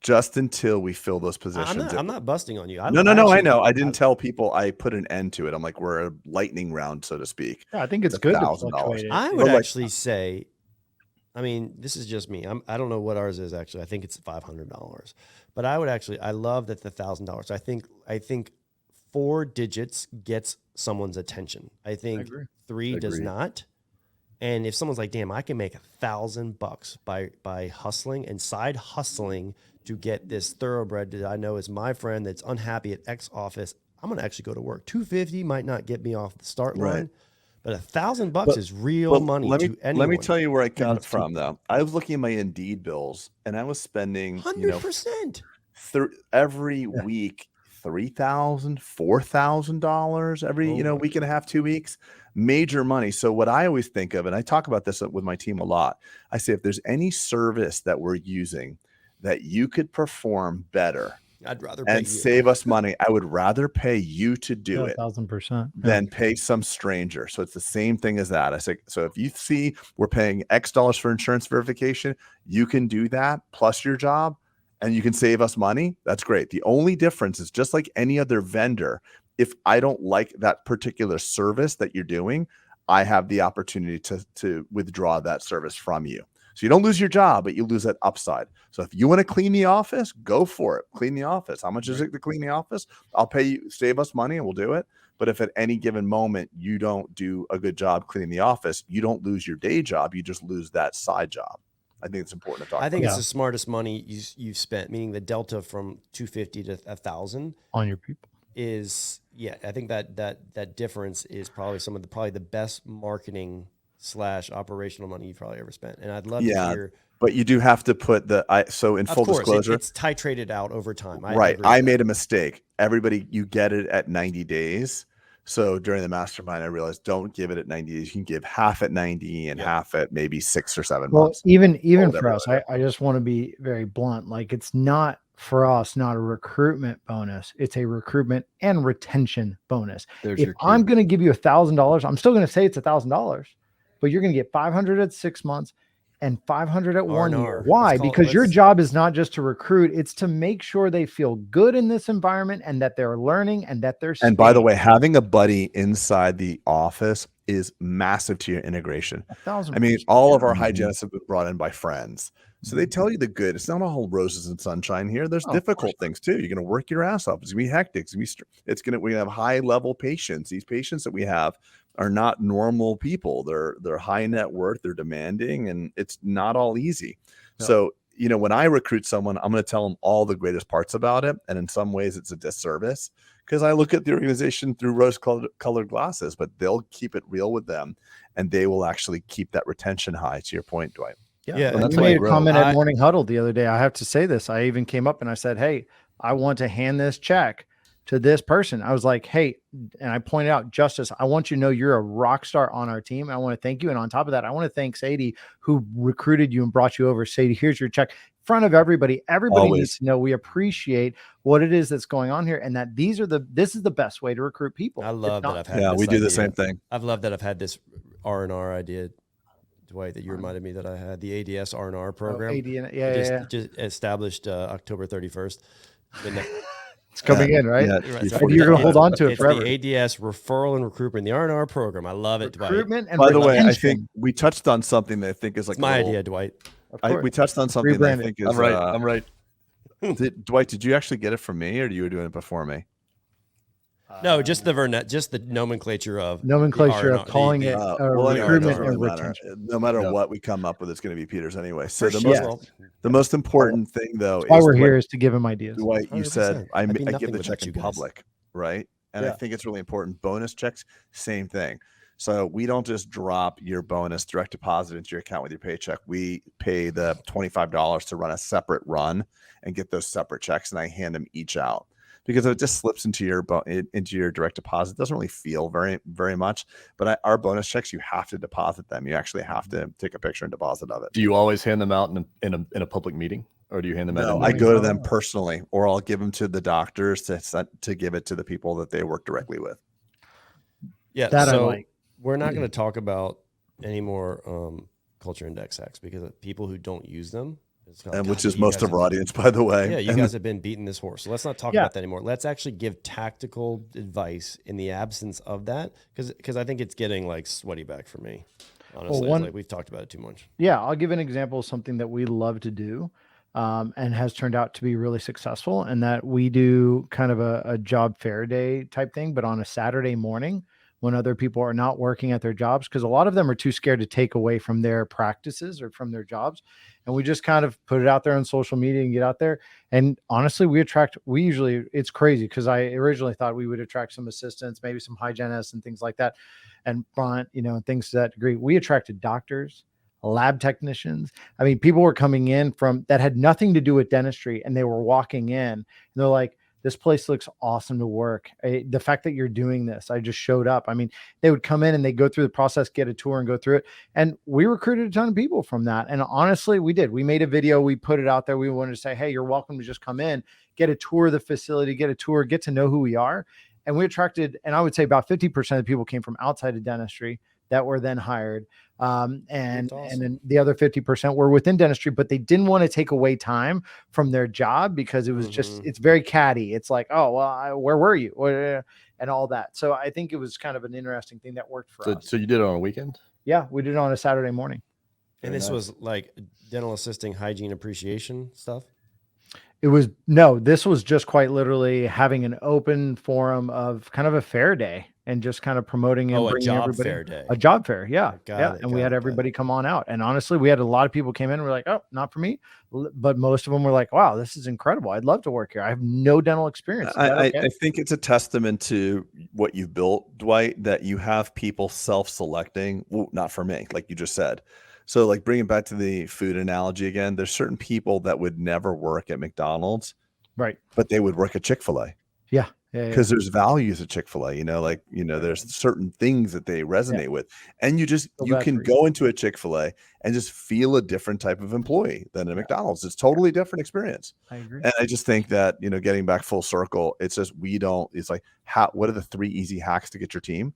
Just until we fill those positions. I'm not busting on you. No. I know. I didn't tell people. I put an end to it. I'm like, we're a lightning round, so to speak. Yeah, I think it's good to $1,000. fluctuate it. I would actually say, I mean, this is just me. I don't know what ours is actually. I think it's $500, but I love that the $1,000. I think 4 digits gets someone's attention. I think 3 does not. And if someone's like, damn, I can make $1,000 by hustling and side hustling to get this thoroughbred that I know is my friend that's unhappy at X office, I'm going to actually go to work. $250 might not get me off the start line, but $1,000 is real money to anyone. Let me tell you where I got it from, though. I was looking at my Indeed bills, and I was spending 100%. Every week $3,000, $4,000 every week and a half, 2 weeks. Major money. So what I always think of, and I talk about this with my team a lot, I say if there's any service that we're using that you could perform better, I'd rather and save us money, I would rather pay you to do it 1,000% than pay some stranger. So it's the same thing as that. I say, so if you see we're paying X dollars for insurance verification, you can do that plus your job and you can save us money. That's great. The only difference is just like any other vendor, if I don't like that particular service that you're doing, I have the opportunity to withdraw that service from you. So you don't lose your job, but you lose that upside. So if you want to clean the office, go for it. Clean the office. How much is it to clean the office? I'll pay you, save us money, and we'll do it. But if at any given moment you don't do a good job cleaning the office, you don't lose your day job. You just lose that side job. I think it's important to talk about. I think it's the smartest money you've spent, meaning the delta from $250 to $1,000 on your people is, I think that difference is probably probably the best marketing / operational money you've probably ever spent. And I'd love to hear. But you do have to put so in full disclosure, it's titrated out over time. I made a mistake. Everybody, you get it at 90 days. So during the mastermind, I realized don't give it at 90 days. You can give half at 90 and half at maybe 6 or 7 months. Even for us, I just want to be very blunt. Like it's not for us, not a recruitment bonus. It's a recruitment and retention bonus. If I'm going to give you $1,000, I'm still going to say it's $1,000, but you're going to get 500 at 6 months and 500 at 1 year. Why? Because your job is not just to recruit, it's to make sure they feel good in this environment and that they're learning and that they're And by the way, having a buddy inside the office is massive to your integration. I mean, all of our hygienists have been brought in by friends. So they tell you the good. It's not all roses and sunshine here. There's difficult things too. You're going to work your ass off. It's going to be hectic. We have high level patients. These patients that we have are not normal people. They're high net worth, they're demanding, and it's not all easy. No. So, when I recruit someone, I'm going to tell them all the greatest parts about it. And in some ways it's a disservice because I look at the organization through rose colored glasses, but they'll keep it real with them and they will actually keep that retention high, to your point, Dwight. Yeah. And you made a comment at Morning Huddle the other day. I have to say this. I even came up and I said, hey, I want to hand this check to this person. I was like, hey, and I pointed out, Justice, I want you to know you're a rock star on our team. I want to thank you. And on top of that, I want to thank Sadie, who recruited you and brought you over. Sadie, here's your check. In front of everybody. Everybody needs to know we appreciate what it is that's going on here, and that this is the best way to recruit people. I love that I've had. Yeah, this we do idea. the same thing. I've loved that I've had this R&R idea, Dwight, that you reminded me that I had the ADS R&R program. Just established October 31st. It's coming in, right? Yeah, you're going to hold on to it forever. The ADS referral and recruitment, the R&R program. I love it, Recruitment Dwight. and by the way, I think we touched on something that I think is like it's my idea, Dwight. We touched on something that I think is. I'm right. Dwight, did you actually get it from me, or you were doing it before me? No, just the nomenclature of calling it recruitment and retention. No matter what we come up with, it's going to be Peter's anyway. So the most important thing, though, why we're here is to give him ideas. Dwight, you said I give the without check you in guys. public, right? And I think it's really important. Bonus checks, same thing. So we don't just drop your bonus direct deposit into your account with your paycheck. We pay the $25 to run a separate run and get those separate checks, and I hand them each out. Because if it just slips into your direct deposit, it doesn't really feel very much. But our bonus checks, you have to deposit them. You actually have to take a picture and deposit of it. Do you always hand them out in a public meeting, or do you hand them out? No, I go to them personally, or I'll give them to the doctors to give it to the people that they work directly with. Yeah, that so I like. We're not going to talk about any more culture index hacks because of people who don't use them. And which is most of our audience, by the way. Yeah, you guys have been beating this horse. So let's not talk about that anymore. Let's actually give tactical advice in the absence of that, because I think it's getting like sweaty back for me. Honestly, like we've talked about it too much. Yeah, I'll give an example of something that we love to do and has turned out to be really successful, and that we do kind of a job fair day type thing, but on a Saturday morning when other people are not working at their jobs, because a lot of them are too scared to take away from their practices or from their jobs. And we just kind of put it out there on social media and get out there. And honestly, it's crazy because I originally thought we would attract some assistants, maybe some hygienists and things like that, and front, and things to that degree. We attracted doctors, lab technicians. I mean, people were coming in that had nothing to do with dentistry, and they were walking in and they're like, this place looks awesome to work. The fact that you're doing this, I just showed up. I mean, they would come in and they go through the process, get a tour and go through it. And we recruited a ton of people from that. And honestly, we did. We made a video. We put it out there. We wanted to say, hey, you're welcome to just come in, get a tour of the facility, get to know who we are. And we attracted, and I would say about 50% of people came from outside of dentistry that were then hired. And then the other 50% were within dentistry, but they didn't want to take away time from their job because it was it's very catty. It's like, oh, well, where were you? And all that. So I think it was kind of an interesting thing that worked for us. So you did it on a weekend? Yeah, we did it on a Saturday morning. And this was like dental assisting hygiene appreciation stuff? This was just quite literally having an open forum of kind of a fair day and just kind of promoting and bringing everybody. Fair day. A job fair. Yeah. And we had everybody come on out. And honestly, we had a lot of people came in and were like, oh, not for me. But most of them were like, wow, this is incredible. I'd love to work here. I have no dental experience. I think it's a testament to what you've built, Dwight, that you have people self-selecting. Well, not for me, like you just said. So like bringing back to the food analogy again, there's certain people that would never work at McDonald's, right? But they would work at Chick-fil-A. Yeah. Because there's values at Chick-fil-A, there's certain things that they resonate with. And you can go into a Chick-fil-A and just feel a different type of employee than a McDonald's. It's totally different experience. I agree. And I just think that, getting back full circle, it's just, it's like, what are the 3 easy hacks to get your team?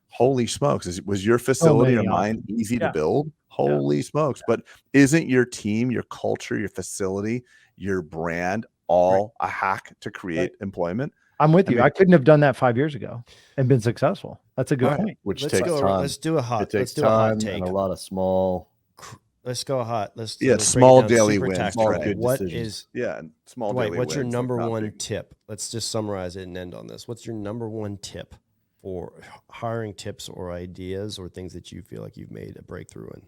Holy smokes. Was your facility or mine easy to build? Holy smokes. But isn't your team, your culture, your facility, your brand, all a hack to create employment? I'm with you. I couldn't have done that 5 years ago and been successful. That's a good point. Which takes time. Let's do a hot. It takes time take. And a lot of small. Let's go hot. Let's small daily wins. Small daily wins. What's your number one tip? Let's just summarize it and end on this. What's your number one tip for hiring tips or ideas or things that you feel like you've made a breakthrough in?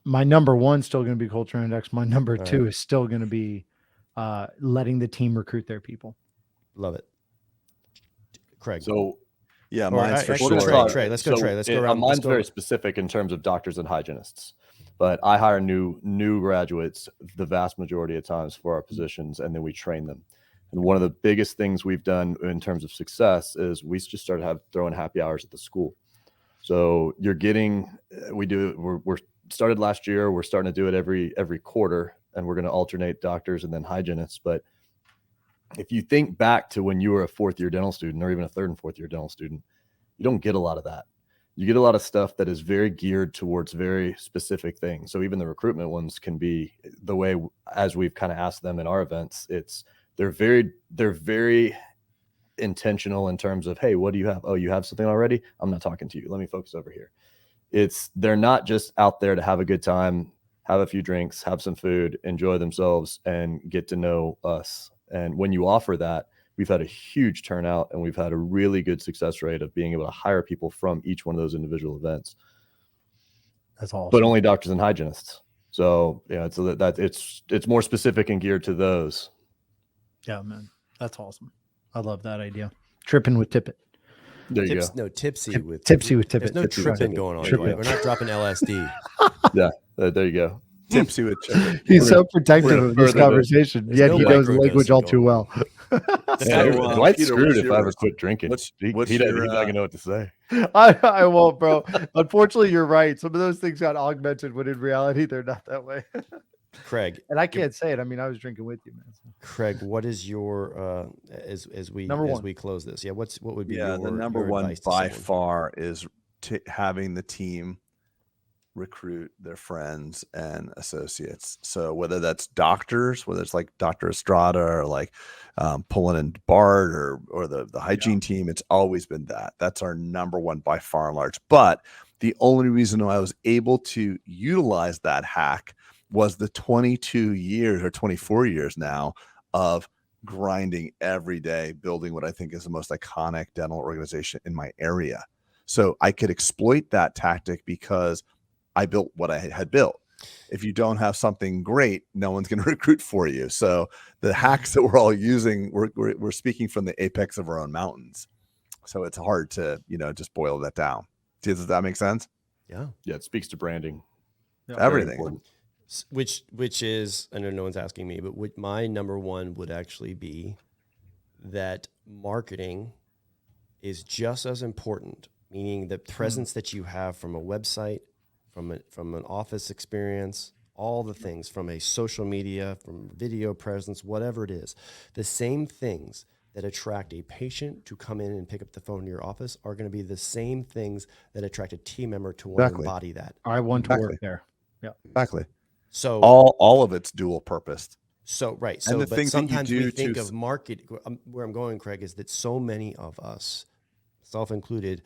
My number one still going to be culture index. My number two is still going to be letting the team recruit their people. Love it. Craig. So mine's for sure. Trey, let's go. Trey, let's go around. Mine's very specific in terms of doctors and hygienists, But I hire new graduates the vast majority of times for our positions, and then we train them. And one of the biggest things we've done in terms of success is we just started throwing happy hours at the school. So we're started last year. We're starting to do it every quarter, and we're going to alternate doctors and then hygienists. But if you think back to when you were a fourth year dental student, or even a third and fourth year dental student, you don't get a lot of that. You get a lot of stuff that is very geared towards very specific things. So even the recruitment ones can be the way, as we've kind of asked them in our events, they're very intentional in terms of, hey, what do you have? Oh, you have something already? I'm not talking to you. Let me focus over here. They're not just out there to have a good time, have a few drinks, have some food, enjoy themselves, and get to know us. And when you offer that, we've had a huge turnout, and we've had a really good success rate of being able to hire people from each one of those individual events. That's awesome. But only doctors and hygienists. So yeah, it's more specific and geared to those. Yeah, man, that's awesome. I love that idea. Tripping with Tippett. There you go. No, tipsy with Tippett. There's no Tipsy with tripping Tippett. going on. Tripping. Here. We're not dropping LSD. Yeah, there you go. Tipsy with chicken. He's so we're protective gonna of this further conversation, There's yet no he knows microdosing language all too going well. So, Dwight's Peter, screwed what's if I ever yours? quit drinking. What's He's not your, gonna know what to say. I won't, bro. Unfortunately, you're right. Some of those things got augmented when in reality they're not that way. Craig, And I can't say it. I mean, I was drinking with you, man. So. Craig, what is your as we close this? Yeah, what would be your the number your one advice to by someone? far is having the team recruit their friends and associates. So whether that's doctors, whether it's like Dr. Estrada or like pulling in Bart or the hygiene team, it's always been that. That's our number one by far and large. But the only reason I was able to utilize that hack was the 22 years or 24 years now of grinding every day, building what I think is the most iconic dental organization in my area. So I could exploit that tactic because I built what I had built. If you don't have something great, no one's going to recruit for you. So the hacks that we're all using, we're speaking from the apex of our own mountains. So it's hard to, just boil that down. Does that make sense? Yeah. Yeah, it speaks to branding. Yeah. Everything. Which is, I know no one's asking me, but my number one would actually be that marketing is just as important, meaning the presence that you have from a website, from an office experience, all the things, from a social media, from video presence, whatever it is, the same things that attract a patient to come in and pick up the phone in your office are going to be the same things that attract a team member to want to embody that. I want to work there. Yeah, exactly. So all of it's dual purposed. So right. And So the but things that you sometimes do we think to- of market. Where I'm going, Craig, is that so many of us, self included,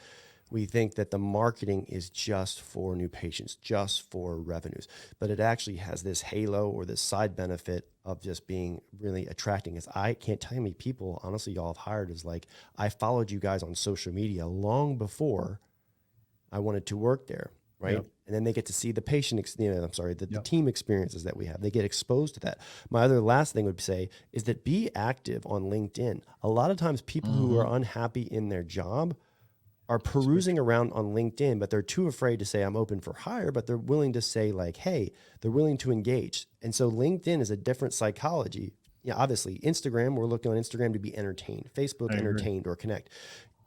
we think that the marketing is just for new patients, just for revenues, but it actually has this halo or this side benefit of just being really attracting. As I can't tell you how many people, honestly, y'all have hired is like, I followed you guys on social media long before I wanted to work there. Right. Yep. And then they get to see the patient, the Yep. team experiences that we have. They get exposed to that. My other last thing would say is that be active on LinkedIn. A lot of times people who are unhappy in their job are perusing around on LinkedIn, but they're too afraid to say I'm open for hire, but they're willing to say like, hey, they're willing to engage. And so LinkedIn is a different psychology. Yeah, obviously Instagram, we're looking on Instagram to be entertained, Facebook entertained or connect.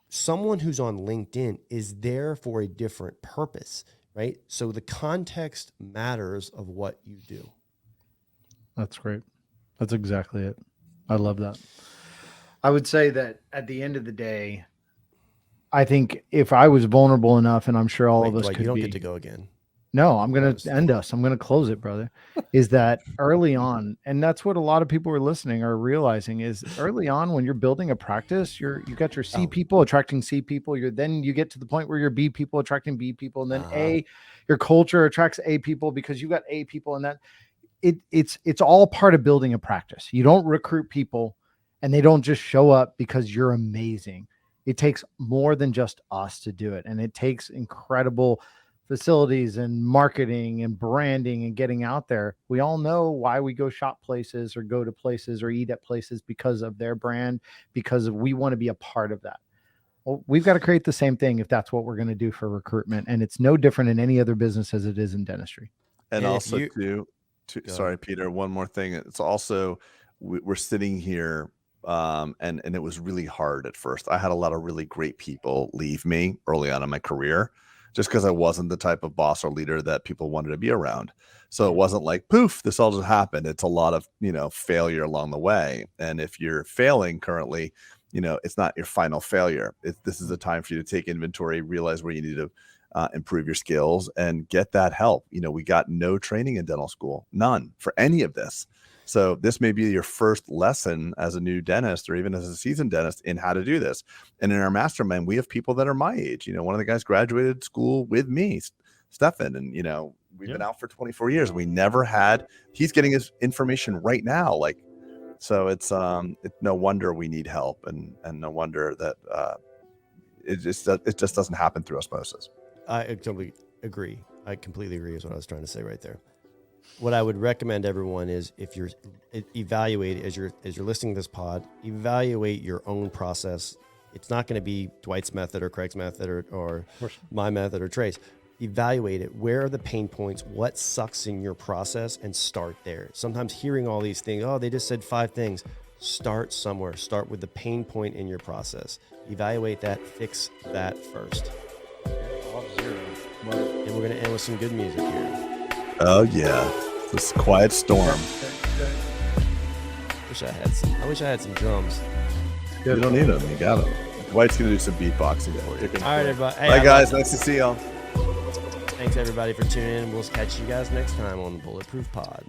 Someone who's on LinkedIn is there for a different purpose, right? So the context matters of what you do. that's great. That's exactly it. I love that. I would say that at the end of the day, I think if I was vulnerable enough, and I'm sure all of us Dwight, could you don't be. get to go again. No, I'm going That was- to end us. I'm going to close it, brother. Is that early on, and that's what a lot of people who are listening are realizing is early on when you're building a practice, you got your C people attracting C people. Then you get to the point where your B people attracting B people, and then your culture attracts A people because you got A people, and that it's all part of building a practice. You don't recruit people, and they don't just show up because you're amazing. It takes more than just us to do it, and it takes incredible facilities and marketing and branding and getting out there. We all know why we go shop places or go to places or eat at places because of their brand, because we want to be a part of that. Well, we've got to create the same thing if that's what we're going to do for recruitment. And it's no different in any other business as it is in dentistry. And if also you- to Go sorry, ahead. Peter, one more thing. It's also we're sitting here, and it was really hard at first. I had a lot of really great people leave me early on in my career, just because I wasn't the type of boss or leader that people wanted to be around. So it wasn't like poof, this all just happened. It's a lot of failure along the way. And if you're failing currently, it's not your final failure. This is a time for you to take inventory, realize where you need to improve your skills, and get that help. We got no training in dental school, none for any of this. So this may be your first lesson as a new dentist or even as a seasoned dentist in how to do this. And in our mastermind, we have people that are my age. One of the guys graduated school with me, Stefan, and we've been out for 24 years. We never had. He's getting his information right now. So it's no wonder we need help, and no wonder that it just doesn't happen through osmosis. I totally agree. I completely agree is what I was trying to say right there. What I would recommend everyone is, if you're evaluate as you're listening to this pod, evaluate your own process. It's not going to be Dwight's method or Craig's method or my method or Trey's. Evaluate it. Where are the pain points? What sucks in your process? And start there. Sometimes hearing all these things, oh, they just said 5 things. Start somewhere. Start with the pain point in your process. Evaluate that. Fix that first. And we're going to end with some good music here. Oh yeah, this quiet storm. I wish I had some drums. You don't need them. You got them. Dwight's gonna do some beatboxing for you. All right, everybody. Hey, Bye, guys. Nice to see y'all. Thanks everybody for tuning in. We'll catch you guys next time on the Bulletproof Pod.